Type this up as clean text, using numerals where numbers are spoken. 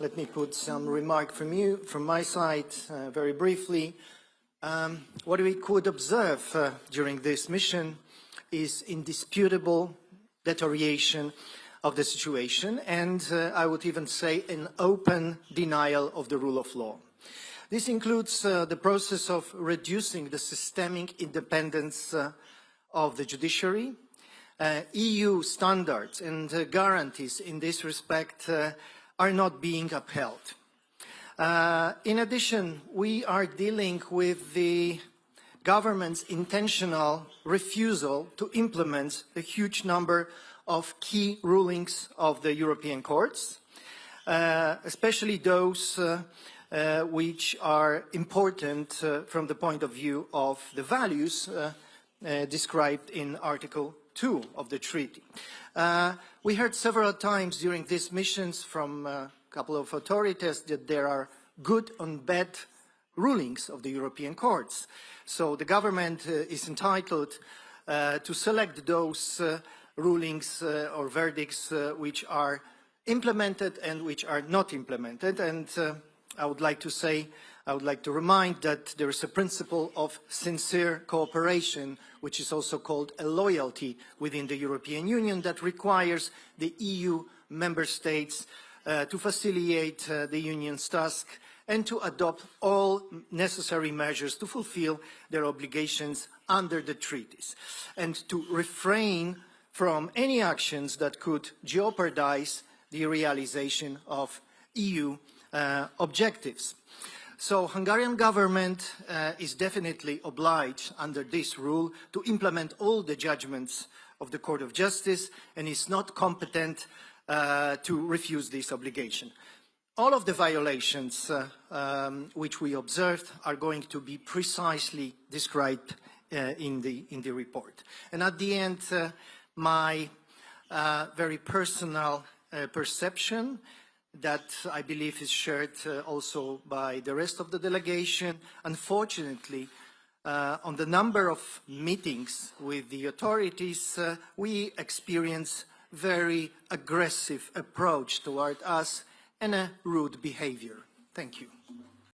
let me put some remark from my side, very briefly. What we could observe during this mission is indisputable deterioration of the situation, and I would even say an open denial of the rule of law. This includes the process of reducing the systemic independence of the judiciary. EU standards and guarantees in this respect are not being upheld. In addition, we are dealing with the government's intentional refusal to implement a huge number of key rulings of the European courts, especially those which are important from the point of view of the values described in Article 2 of the treaty. We heard several times during these missions from a couple of authorities that there are good and bad rulings of the European courts. So the government is entitled to select those rulings or verdicts which are implemented and which are not implemented. And I would like to remind that there is a principle of sincere cooperation, which is also called a loyalty within the European Union, that requires the EU member states to facilitate the Union's task and to adopt all necessary measures to fulfill their obligations under the treaties, and to refrain from any actions that could jeopardize the realization of EU objectives. So Hungarian government is definitely obliged under this rule to implement all the judgments of the Court of Justice and is not competent to refuse this obligation. All of the violations which we observed are going to be precisely described in the report. And at the end, my very personal perception that I believe is shared also by the rest of the delegation. Unfortunately, on the number of meetings with the authorities, we experience very aggressive approach toward us and a rude behavior. Thank you.